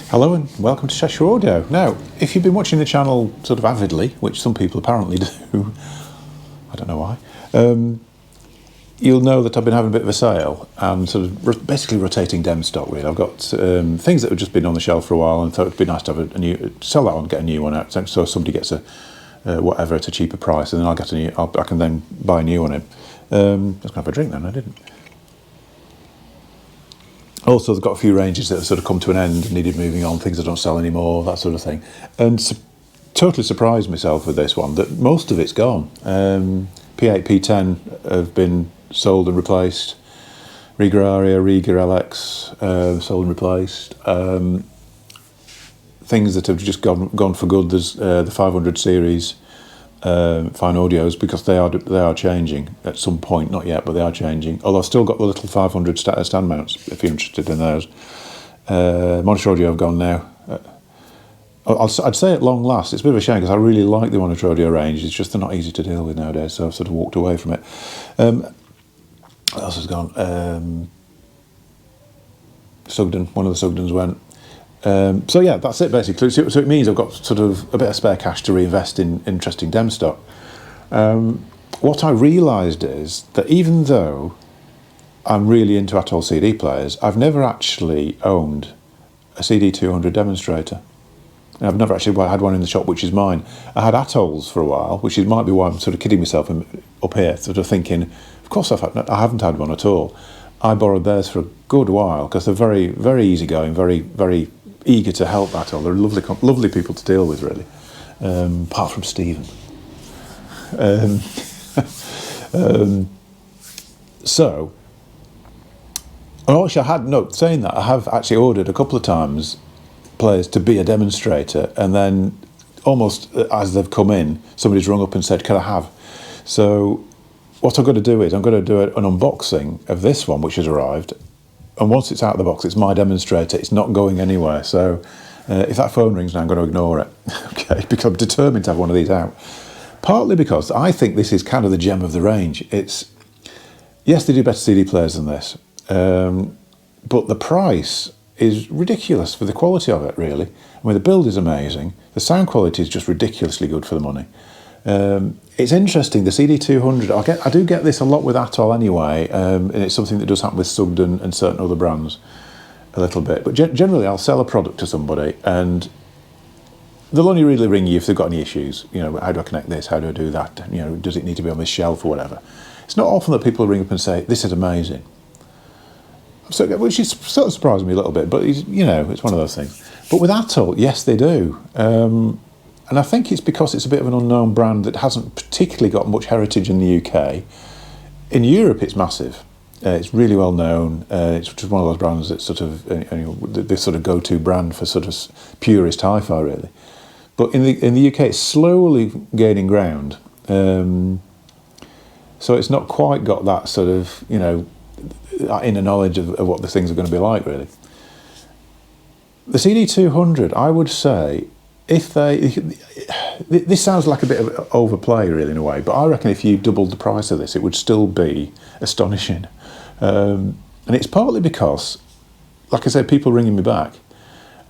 Hello and welcome to Cheshire Audio. Now, if you've been watching the channel sort of avidly, which some people apparently do, I don't know why, you'll know that I've been having a bit of a sale and sort of basically rotating dem stock really. I've got things that have just been on the shelf for a while and thought it'd be nice to have a new, sell that one, get a new one out, so somebody gets a whatever at a cheaper price, and then I'll get a new, I can then buy a new one in. I was going to have a drink then, I didn't. Also, they've got a few ranges that have sort of come to an end and needed moving on, things that don't sell anymore, that sort of thing. And totally surprised myself with this one, that most of it's gone. P8, P10 have been sold and replaced. Riga Aria, Riga LX, sold and replaced. Things that have just gone for good, there's the 500 series fine audios, because they are changing at some point, not yet, but they are changing. Although I've still got the little 500 stand mounts if you're interested in those. Monitor audio have gone now. I'd say at long last. It's a bit of a shame because I really like the monitor audio range. It's just they're not easy to deal with nowadays, so I've sort of walked away from it. What else has gone? Sugden, one of the Sugdens went. So yeah, that's it basically. So it means I've got sort of a bit of spare cash to reinvest in interesting dem stock. What I realised is that even though I'm really into Atoll CD players, I've never actually owned a CD200 demonstrator. I've never actually had one in the shop, which is mine. I had Atolls for a while, which might be why I'm sort of kidding myself up here, sort of thinking, of course I haven't had one at all. I borrowed theirs for a good while because they're very, very easygoing, very, very eager to help Atoll. They're lovely people to deal with, really, apart from Stephen. So, saying that, I have actually ordered a couple of times players to be a demonstrator, and then almost as they've come in, somebody's rung up and said, can I have? So what I'm going to do is I'm going to do an unboxing of this one, which has arrived. And once it's out of the box, it's my demonstrator. It's not going anywhere. So if that phone rings now, I'm going to ignore it. Okay, because I'm determined to have one of these out. Partly because I think this is kind of the gem of the range. Yes, they do better CD players than this. But the price is ridiculous for the quality of it, really. I mean, the build is amazing. The sound quality is just ridiculously good for the money. It's interesting, the CD200, I do get this a lot with Atoll anyway, and it's something that does happen with Sugden and certain other brands a little bit. But generally, I'll sell a product to somebody and they'll only really ring you if they've got any issues. You know, how do I connect this? How do I do that? You know, does it need to be on this shelf or whatever? It's not often that people ring up and say, this is amazing. So, which is sort of surprising me a little bit, but you know, it's one of those things. But with Atoll, yes, they do. And I think it's because it's a bit of an unknown brand that hasn't particularly got much heritage in the UK. In Europe, it's massive. It's really well known. It's just one of those brands that's sort of the sort of go-to brand for sort of purist hi-fi, really. But in the UK, it's slowly gaining ground. So it's not quite got that sort of, you know, inner knowledge of what the things are going to be like, really. The CD200, I would say, this sounds like a bit of overplay, really, in a way, but I reckon if you doubled the price of this, it would still be astonishing. And it's partly because, like I said, people ringing me back.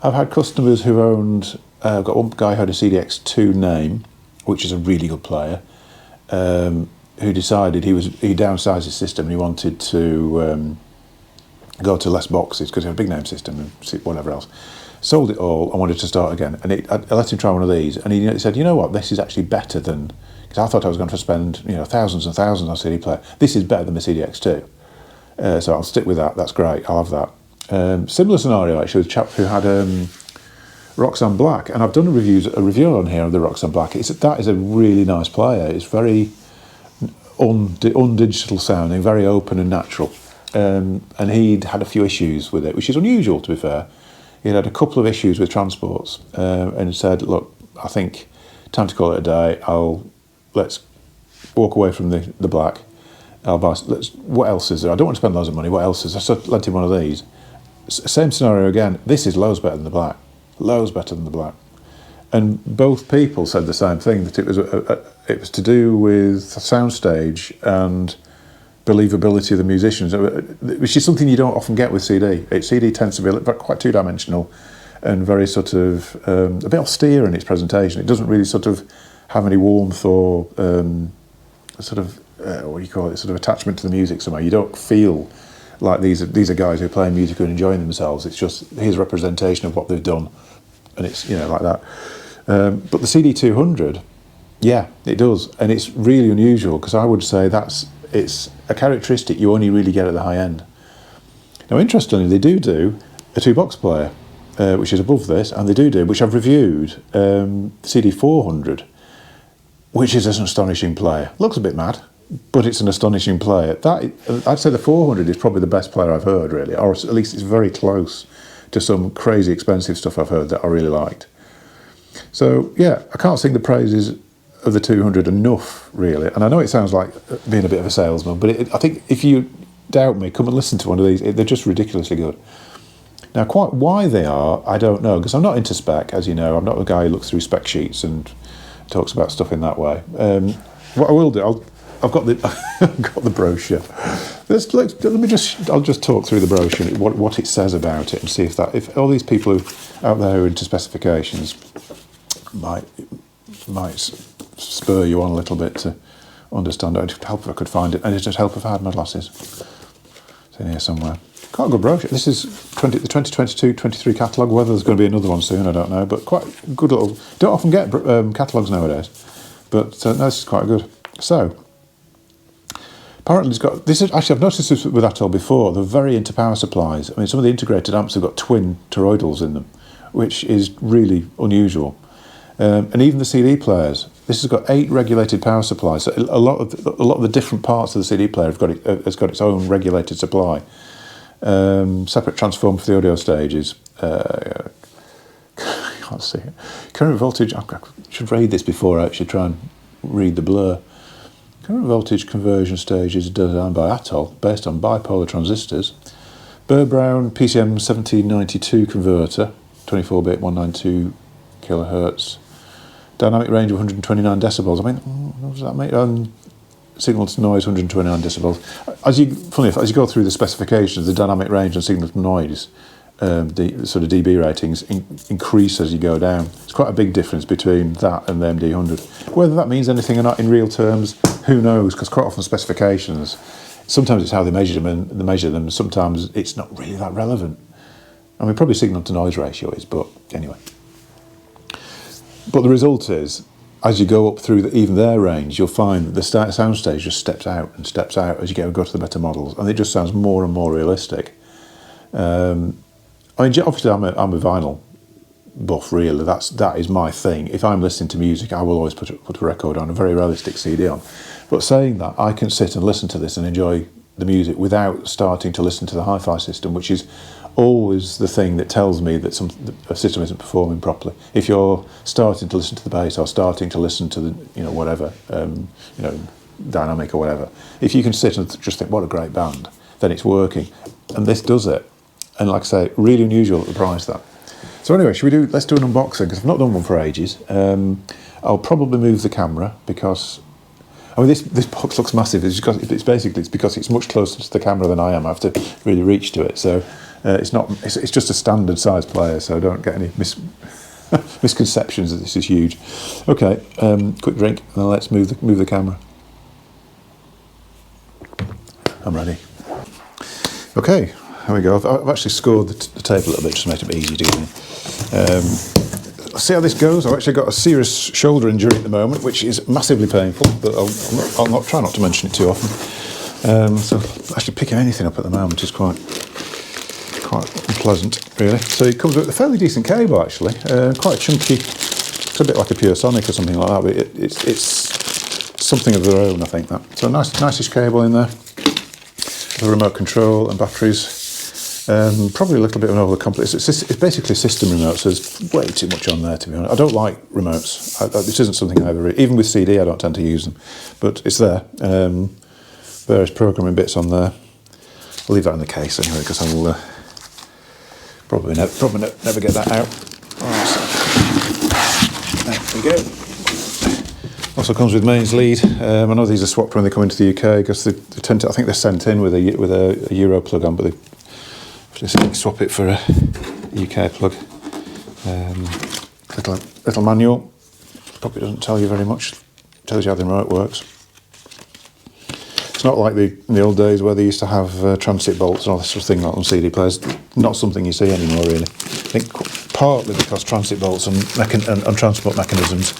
I've had customers who owned, I've got one guy who had a CDX2 name, which is a really good player, who decided he downsized his system and he wanted to go to less boxes because he had a big name system and whatever else. Sold it all and wanted to start again. And I let him try one of these, and he said, you know what, this is actually better than, because I thought I was going to spend, you know, thousands and thousands on a CD player. This is better than the CDX2. So I'll stick with that. That's great. I'll have that. Similar scenario actually with a chap who had Roxanne Black, and I've done a review on here of the Roxanne Black. That is a really nice player. It's very undigital sounding, very open and natural. And he'd had a few issues with it, which is unusual, to be fair. He'd had a couple of issues with transports, and said, look, I think time to call it a day. Let's walk away from the Black. What else is there? I don't want to spend loads of money. What else is there? So I lent him one of these. Same scenario again. This is loads better than the Black. Loads better than the Black. And both people said the same thing, that it was to do with soundstage and believability of the musicians, which is something you don't often get with CD. CD tends to be quite two-dimensional, and very sort of a bit austere in its presentation. It doesn't really sort of have any warmth or sort of what do you call it, sort of attachment to the music somehow. You don't feel like these are guys who are playing music and enjoying themselves. It's just here's a representation of what they've done, and it's like that. But the CD200, yeah, it does, and it's really unusual because I would say it's a characteristic you only really get at the high end. Now, interestingly, they do a 2-box player, which is above this, and they do, which I've reviewed, CD400, which is an astonishing player. Looks a bit mad, but it's an astonishing player. I'd say the 400 is probably the best player I've heard, really, or at least it's very close to some crazy expensive stuff I've heard that I really liked. So, yeah, I can't sing the praises of the 200 enough, really. And I know it sounds like being a bit of a salesman, but I think if you doubt me, come and listen to one of these. They're just ridiculously good. Now, quite why they are, I don't know, because I'm not into spec, as you know. I'm not the guy who looks through spec sheets and talks about stuff in that way. What I will do, I've got the I've got the brochure. I'll just talk through the brochure, what it says about it, and see if all these people out there who are into specifications might spur you on a little bit to understand it. It'd help if I could find it, and it'd help if I had my glasses. It's in here somewhere. Quite a good brochure. This is the 2022-23 catalogue. Whether there's going to be another one soon, I don't know. But quite good little. Don't often get catalogues nowadays, but no, this is quite good. So apparently it's got this. Actually, I've noticed this with Atoll before. They're very into power supplies. I mean, some of the integrated amps have got twin toroidals in them, which is really unusual. And even the CD players. This has got 8 regulated power supplies. So a lot of the different parts of the CD player has got its own regulated supply. Separate transformer for the audio stages. I can't see it. Current voltage. I should read this before I actually try and read the blur. Current voltage conversion stage is designed by Atoll, based on bipolar transistors. Burr-Brown PCM 1792 converter, 24-bit 192 kilohertz. Dynamic range of 129 decibels. I mean, what does that mean? Signal to noise 129 decibels. As you go through the specifications, the dynamic range and signal to noise, the sort of dB ratings increase as you go down. It's quite a big difference between that and the MD100. Whether that means anything or not in real terms, who knows? Because quite often specifications, sometimes it's how they measure them, sometimes it's not really that relevant. I mean, probably signal to noise ratio is, but anyway. But the result is, as you go up through even their range, you'll find that the sound stage just steps out as you go to the better models, and it just sounds more and more realistic. I mean, obviously, I'm a vinyl buff, really. That is my thing. If I'm listening to music, I will always put a record on, a very realistic CD on. But saying that, I can sit and listen to this and enjoy the music without starting to listen to the hi-fi system, which is always the thing that tells me that a system isn't performing properly. If you're starting to listen to the bass or starting to listen to the whatever dynamic or whatever, if you can sit and just think what a great band, then it's working, and this does it. And like I say, really unusual at the price that. So anyway, let's do an unboxing, because I've not done one for ages. I'll probably move the camera because I mean this box looks massive. It's because it's much closer to the camera than I am. I have to really reach to it. So it's just a standard size player, so don't get any misconceptions that this is huge. Okay, quick drink, and then let's move the camera. I'm ready. Okay, here we go. I've actually scored the tape a little bit just to make it easy to get in. Let's see how this goes. I've actually got a serious shoulder injury at the moment, which is massively painful, but I'll try not to mention it too often. So actually picking anything up at the moment is quite unpleasant, really. So it comes with a fairly decent cable, actually. Quite chunky. It's a bit like a Pure Sonic or something like that, but it's something of their own, I think. That. So nice-ish cable in there. The remote control and batteries. Probably a little bit of an overcomplex. It's basically a system remote, so there's way too much on there, to be honest. I don't like remotes. This isn't something I ever... Even with CD, I don't tend to use them. But it's there. Various programming bits on there. I'll leave that in the case anyway, because I will probably never get that out. Right. There we go. Also comes with mains lead. I know these are swapped when they come into the UK, because they tend to... I think they're sent in with a Euro plug on, but they just swap it for a UK plug. Little manual. Probably doesn't tell you very much. Tells you how the remote works. It's not like in the old days where they used to have transit bolts and all this sort of thing like on CD players. Not something you see anymore, really. I think partly because transit bolts and transport mechanisms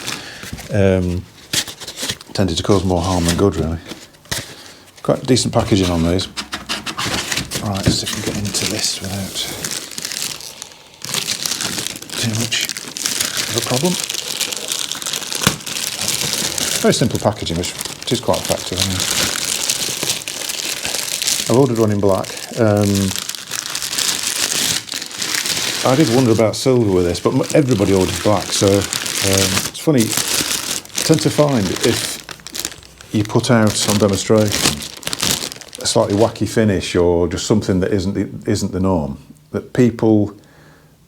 tended to cause more harm than good, really. Quite decent packaging on these. Right, let's see if we can get into this without too much of a problem. Very simple packaging, which is quite effective. I mean, I've ordered one in black. I did wonder about silver with this, but everybody orders black, so it's funny. I tend to find if you put out on demonstration a slightly wacky finish or just something that isn't the norm, that people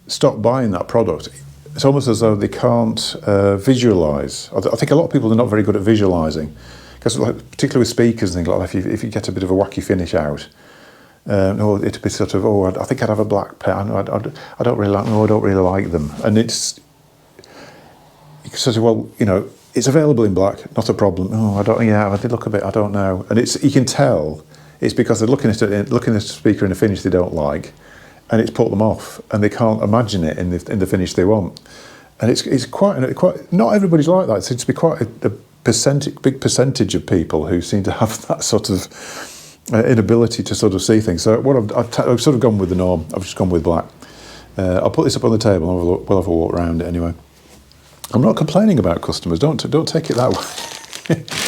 stop buying that product. It's almost as though they can't visualise. I think a lot of people are not very good at visualising, because particularly with speakers and things like that, if you get a bit of a wacky finish out, or it'd be sort of, I think I'd have a black pair. I don't really like them. And it's you sort of, well, you know, it's available in black, not a problem. Oh, I did look a bit, I don't know. And you can tell it's because they're looking at a speaker in a finish they don't like, and it's put them off, and they can't imagine it in the finish they want. And it's quite not everybody's like that. It seems to be quite a big percentage of people who seem to have that sort of inability to sort of see things. So what I've sort of gone with the norm. I've just gone with black. I'll put this up on the table and we'll have a walk around it anyway. I'm not complaining about customers. Don't take it that way.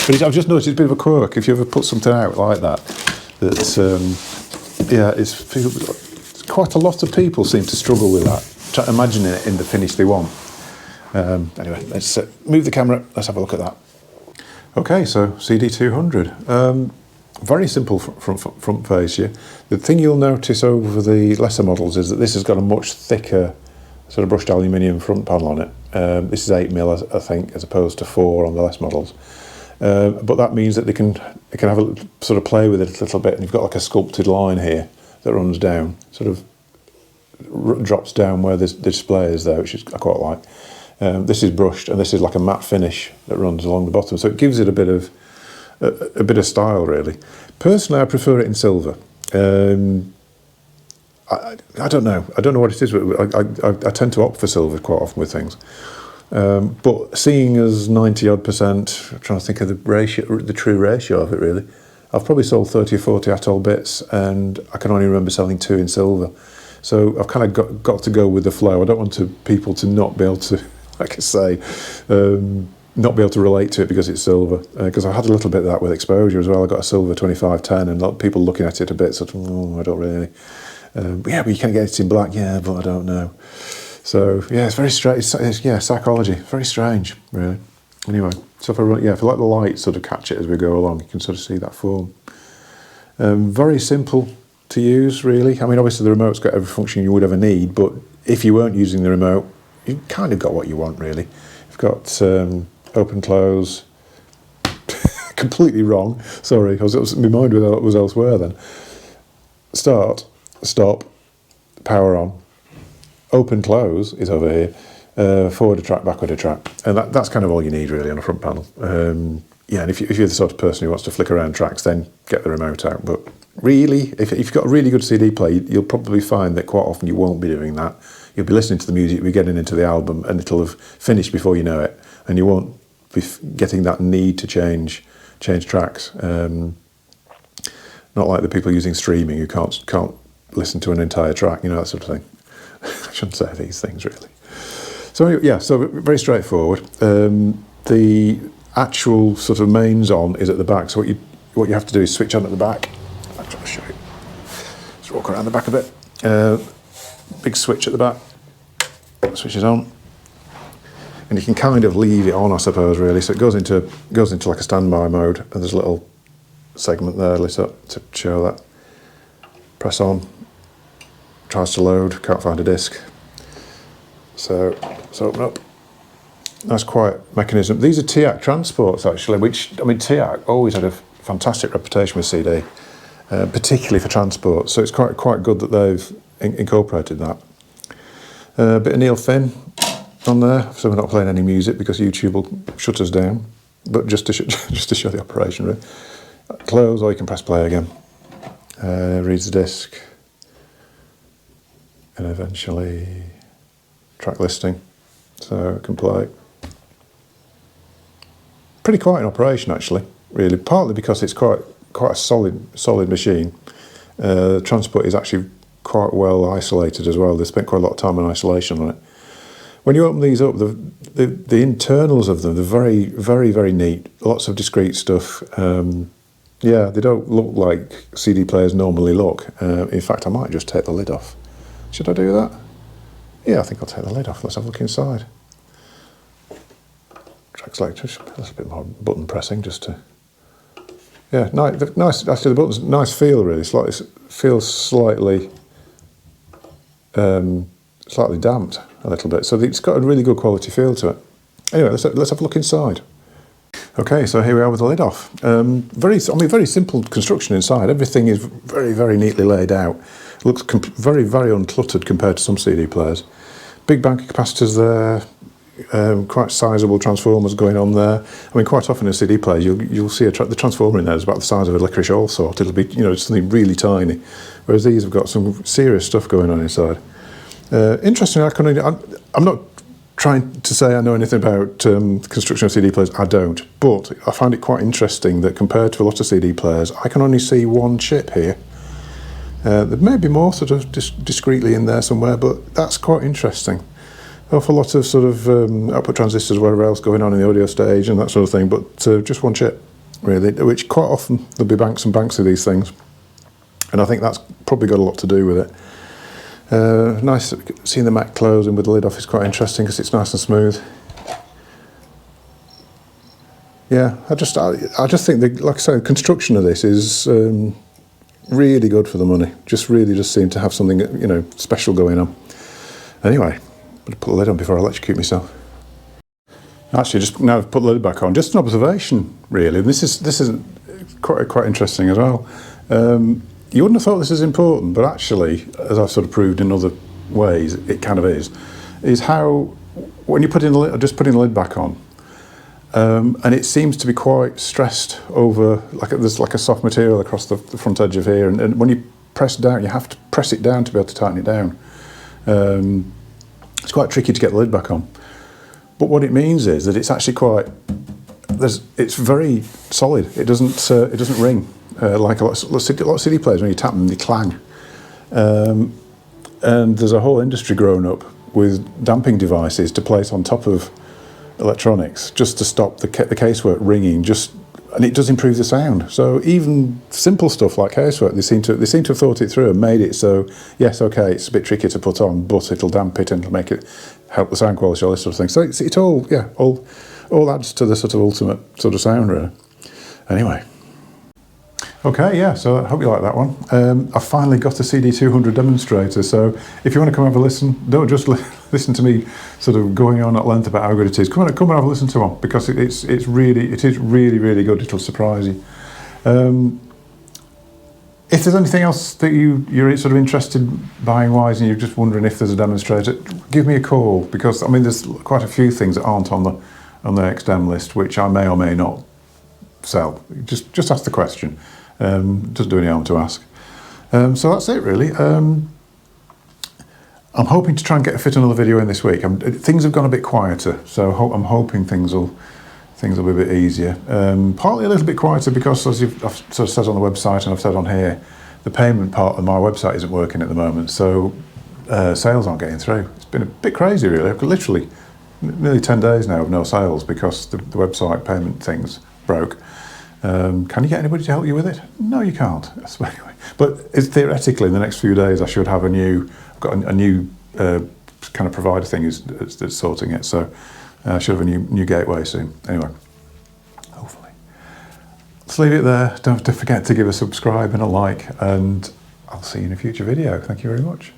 But I've just noticed it's a bit of a quirk. If you ever put something out like that, it's quite a lot of people seem to struggle with that, imagining it in the finish they want. Anyway, let's move the camera. Let's have a look at that. Okay, so CD200. Very simple front face here. The thing you'll notice over the lesser models is that this has got a much thicker sort of brushed aluminium front panel on it. This is 8mm, I think, as opposed to 4 on the less models. But that means that they can have a sort of play with it a little bit, and you've got like a sculpted line here that runs down, sort of drops down where the display is there, which I quite like. This is brushed, and this is like a matte finish that runs along the bottom, so it gives it a bit of style, really. Personally, I prefer it in silver. I don't know what it is, but I tend to opt for silver quite often with things. But seeing as 90-odd%, I'm trying to think of the true ratio of it, really. I've probably sold 30 or 40 Atoll bits, and I can only remember selling 2 in silver. So I've kind of got to go with the flow. I don't want people to not be able to, like I say, not be able to relate to it because it's silver. Because I had a little bit of that with exposure as well. I got a silver 2510, and a lot of people looking at it a bit sort of, I don't really. But you can get it in black, but I don't know. So yeah, it's very strange. It's psychology. Very strange, really. Anyway, so if I let the light sort of catch it as we go along, you can sort of see that form. Very simple to use, really. I mean, obviously the remote's got every function you would ever need, but if you weren't using the remote, you've kind of got what you want, really. You've got open, close. Completely wrong. Sorry, my mind was elsewhere then. Start, stop, power on. Open, close is over here. Forward a track, backward a track, and that's kind of all you need, really, on a front panel. And if you're the sort of person who wants to flick around tracks, then get the remote out. But really, if you've got a really good CD player, you'll probably find that quite often you won't be doing that. You'll be listening to the music, you'll be getting into the album, and it'll have finished before you know it, and you won't be getting that need to change tracks. Not like the people using streaming who can't listen to an entire track, that sort of thing. I shouldn't say these things, really. So so very straightforward. The actual sort of mains on is at the back. So what you have to do is switch on at the back. I'm trying to show you. Let's walk around the back a bit. Big switch at the back. Switches on, and you can kind of leave it on, I suppose, really. So it goes into like a standby mode, and there's a little segment there lit up to show that. Press on. Tries to load, can't find a disc. So let's open up. Nice quiet mechanism. These are TIAC transports, actually, which, I mean, TIAC always had a fantastic reputation with CD, particularly for transport. So it's quite good that they've incorporated that. A bit of Neil Finn on there, so we're not playing any music because YouTube will shut us down, but just to show the operation really. Close, or you can press play again. Reads the disc, and eventually track listing, so I can play. Pretty quiet in operation actually, really, partly because it's quite a solid machine. The transport is actually quite well isolated as well. They spent quite a lot of time on isolation on it. When you open these up, the internals of them, they're very, very, very neat. Lots of discrete stuff. Yeah, they don't look like CD players normally look. In fact, I might just take the lid off. Should I do that? Yeah, I think I'll take the lid off. Let's have a look inside. Track selector, a little bit more button pressing just to... Yeah, nice. Actually, the buttons, nice feel really. It feels slightly damped a little bit, so it's got a really good quality feel to it. Anyway, let's have a look inside. Okay, so here we are with the lid off. Very simple construction inside. Everything is very, very neatly laid out. It looks very, very uncluttered compared to some CD players. Big bank of capacitors there. Quite sizable transformers going on there. I mean, quite often in CD players, you'll see the transformer in there is about the size of a licorice allsort. It'll be, something really tiny, whereas these have got some serious stuff going on inside. Interestingly, I'm not trying to say I know anything about construction of CD players. I don't, but I find it quite interesting that compared to a lot of CD players, I can only see one chip here. There may be more sort of discreetly in there somewhere, but that's quite interesting. Awful lot of sort of output transistors, whatever else going on in the audio stage and that sort of thing, but just one chip, really, which quite often there'll be banks and banks of these things, and I think that's probably got a lot to do with it. Nice seeing the Mac closing with the lid off is quite interesting because it's nice and smooth. Yeah, I just think that, like I say, the construction of this is really good for the money. Just seem to have something special going on. Anyway. Better put the lid on before I electrocute myself. Actually, just now I've put the lid back on, just an observation, really. This is quite interesting as well. You wouldn't have thought this is important, but actually, as I've sort of proved in other ways, it kind of is how when you put in the lid, just putting the lid back on, and it seems to be quite stressed over, there's like a soft material across the front edge of here, and when you press down, you have to press it down to be able to tighten it down. It's quite tricky to get the lid back on, but what it means is that it's actually it's very solid. It doesn't ring like a lot of CD players. When you tap them, they clang. And there's a whole industry grown up with damping devices to place on top of electronics just to stop the casework ringing. And it does improve the sound. So even simple stuff like casework, they seem to have thought it through and made it so, yes, okay, it's a bit tricky to put on, but it'll damp it and it'll make it help the sound quality, all this sort of thing. So it all adds to the sort of ultimate sort of sound, really. Anyway. Okay, yeah, so I hope you like that one. I finally got a CD200 demonstrator, so if you want to come have a listen, don't just listen to me sort of going on at length about how good it is. Come and have a listen to one, because it is really good. It'll surprise you. If there's anything else that you're sort of interested buying wise and you're just wondering if there's a demonstrator, give me a call, because I mean there's quite a few things that aren't on the XDem list which I may or may not sell. Just ask the question. Doesn't do any harm to ask. So that's it really. I'm hoping to try and fit another video in this week. Things have gone a bit quieter, so I'm hoping things will be a bit easier. Partly a little bit quieter because, as I've sort of said on the website and I've said on here, the payment part of my website isn't working at the moment, so sales aren't getting through. It's been a bit crazy really. I've got literally nearly 10 days now of no sales because the website payment things broke. Can you get anybody to help you with it? No, you can't. But theoretically, in the next few days, I should have a new kind of provider thing that's sorting it. So I should have a new gateway soon. Anyway, hopefully. Let's leave it there. Don't forget to give a subscribe and a like, and I'll see you in a future video. Thank you very much.